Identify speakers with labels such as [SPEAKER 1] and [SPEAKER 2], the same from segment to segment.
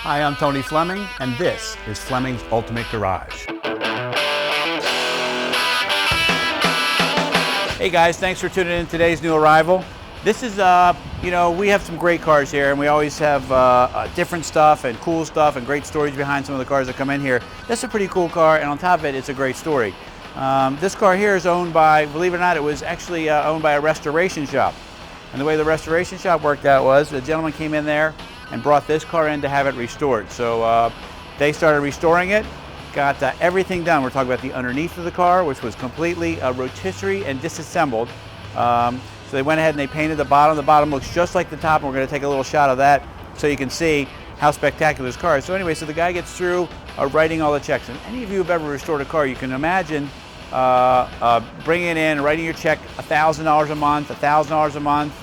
[SPEAKER 1] Hi, I'm Tony Fleming, and this is Fleming's Ultimate Garage. Hey guys, thanks for tuning in to today's new arrival. This is, we have some great cars here, and we always have different stuff and cool stuff and great stories behind some of the cars that come in here. This is a pretty cool car, and on top of it, it's a great story. This car here is owned by, believe it or not, it was actually owned by a restoration shop. And the way the restoration shop worked out was the gentleman came in there and brought this car in to have it restored. So they started restoring it, got everything done. We're talking about the underneath of the car, which was completely rotisserie and disassembled. So they went ahead and they painted the bottom. The bottom looks just like the top, and we're going to take a little shot of that so you can see how spectacular this car is. So anyway, so the guy gets through writing all the checks. And any of you who have ever restored a car, you can imagine bringing it in, writing your check $1,000 a month, $1,000 a month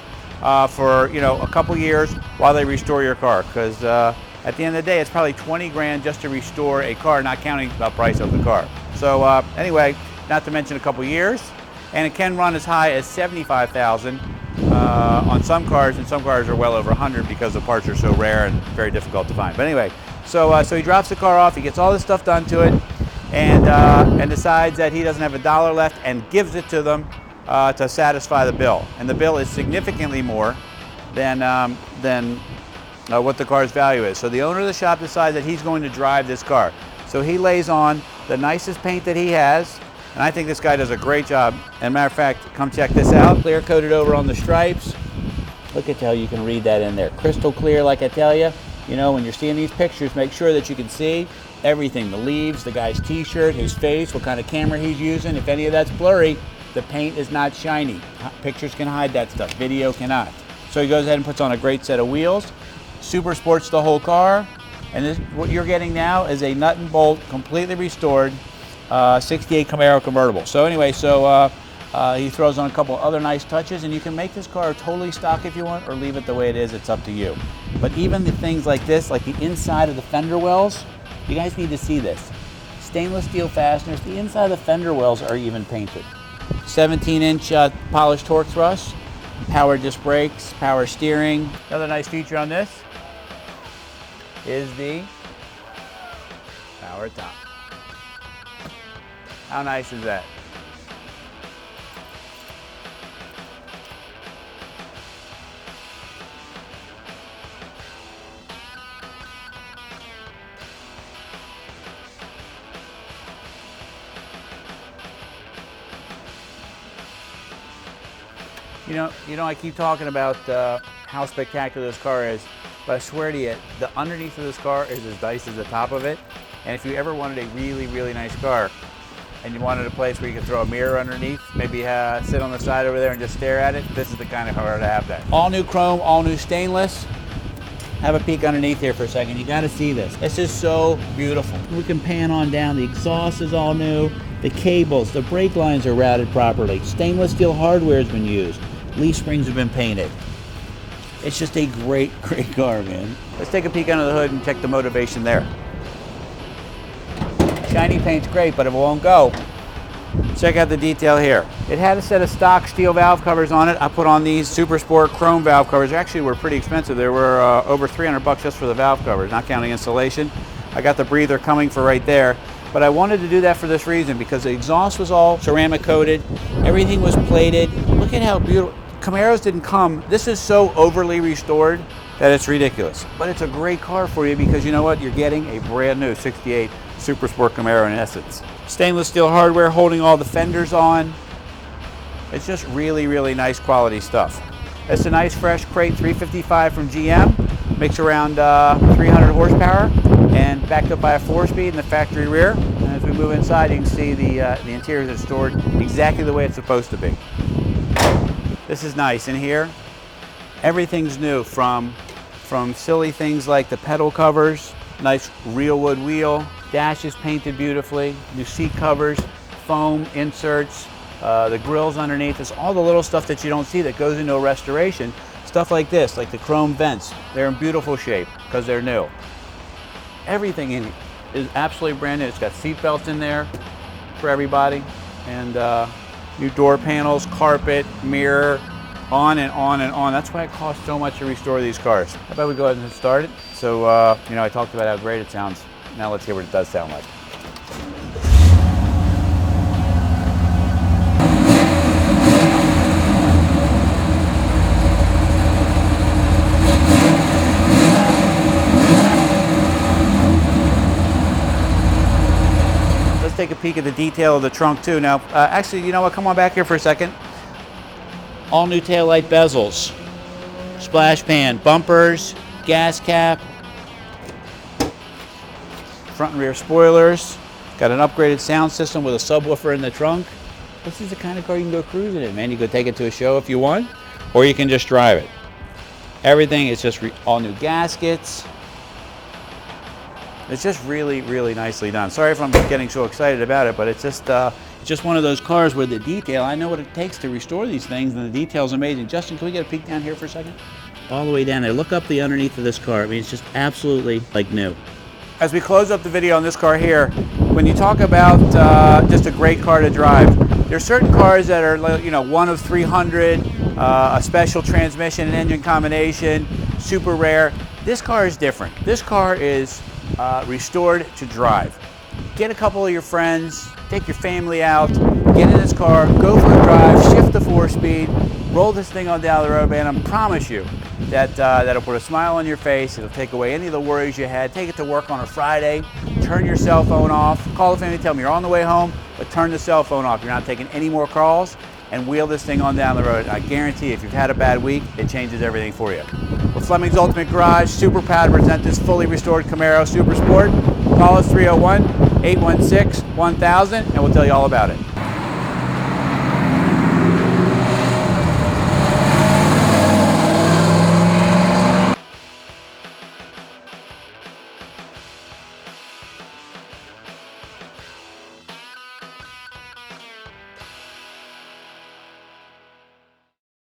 [SPEAKER 1] for a couple years while they restore your car. Because at the end of the day, it's probably 20 grand just to restore a car, not counting the price of the car. So anyway, not to mention a couple years. And it can run as high as $75,000 on some cars, and some cars are well over 100 because the parts are so rare and very difficult to find. But anyway, so he drops the car off, he gets all this stuff done to it, and decides that he doesn't have $1 left and gives it to them to satisfy the bill. And the bill is significantly more than what the car's value is. So the owner of the shop decides that he's going to drive this car. So he lays on the nicest paint that he has, and I think this guy does a great job. And matter of fact, come check this out. Clear coated over on the stripes. Look at how you can read that in there. Crystal clear, like I tell you. When you're seeing these pictures, make sure that you can see everything. The leaves, the guy's t-shirt, his face, what kind of camera he's using. If any of that's blurry, the paint is not shiny. Pictures can hide that stuff. Video cannot. So he goes ahead and puts on a great set of wheels. Super sports the whole car. And what you're getting now is a nut and bolt, completely restored 68 Camaro Convertible. So anyway, he throws on a couple other nice touches, and you can make this car totally stock if you want, or leave it the way it is. It's up to you. But even the things like this, like the inside of the fender wells, you guys need to see this. Stainless steel fasteners. The inside of the fender wells are even painted. 17-inch polished torque thrust, power disc brakes, power steering. Another nice feature on this is the power top. How nice is that? I keep talking about how spectacular this car is, but I swear to you, the underneath of this car is as nice as the top of it. And if you ever wanted a really, really nice car, and you wanted a place where you could throw a mirror underneath, maybe sit on the side over there and just stare at it, this is the kind of car to have that. All new chrome, all new stainless. Have a peek underneath here for a second. You got to see this. This is so beautiful. We can pan on down. The exhaust is all new. The cables, the brake lines are routed properly. Stainless steel hardware has been used. Leaf springs have been painted. It's just a great, great car, man. Let's take a peek under the hood and check the motivation there. Shiny paint's great, but it won't go. Check out the detail here. It had a set of stock steel valve covers on it. I put on these Super Sport chrome valve covers. They actually were pretty expensive. They were over 300 bucks just for the valve covers, not counting installation. I got the breather coming for right there. But I wanted to do that for this reason, because the exhaust was all ceramic coated. Everything was plated. Look at how beautiful. Camaros didn't come. This is so overly restored that it's ridiculous. But it's a great car for you, because you know what? You're getting a brand new 68 Super Sport Camaro in essence. Stainless steel hardware holding all the fenders on. It's just really, really nice quality stuff. It's a nice fresh crate 355 from GM. Makes around 300 horsepower and backed up by a 4-speed in the factory rear. And as we move inside, you can see the interiors are stored exactly the way it's supposed to be. This is nice. In here, everything's new, from silly things like the pedal covers, nice real wood wheel, dash is painted beautifully, new seat covers, foam inserts, the grills underneath. It's all the little stuff that you don't see that goes into a restoration. Stuff like this, like the chrome vents, they're in beautiful shape because they're new. Everything in it is absolutely brand new. It's got seat belts in there for everybody, and new door panels, carpet, mirror, on and on and on. That's why it costs so much to restore these cars. How about we go ahead and start it, So, you know, I talked about how great it sounds. Now let's hear what it does sound like. Let's take a peek at the detail of the trunk too. Now, actually, you know what? Come on back here for a second. All new taillight bezels, splash pan, bumpers, gas cap, front and rear spoilers. Got an upgraded sound system with a subwoofer in the trunk. This is the kind of car you can go cruising in, man. You could take it to a show if you want, or you can just drive it. Everything is just all new gaskets. It's just really, really nicely done. Sorry if I'm getting so excited about it, but it's just one of those cars where the detail, I know what it takes to restore these things, and the detail's amazing. Justin, can we get a peek down here for a second? All the way down there. Look up the underneath of this car. I mean, it's just absolutely like new. As we close up the video on this car here, when you talk about just a great car to drive, there's certain cars that are, you know, one of 300, a special transmission and engine combination, super rare. This car is different. This car is restored to drive. Get a couple of your friends, take your family out, get in this car, go for a drive, shift the 4-speed, roll this thing on down the road, man. I promise you that that'll put a smile on your face. It'll take away any of the worries you had. Take it to work on a Friday, turn your cell phone off, call the family, tell them you're on the way home, but turn the cell phone off. You're not taking any more calls, and wheel this thing on down the road. I guarantee if you've had a bad week, it changes everything for you. With Fleming's Ultimate Garage, super proud to present this fully restored Camaro Super Sport. Call us 301-816-1000 and we'll tell you all about it.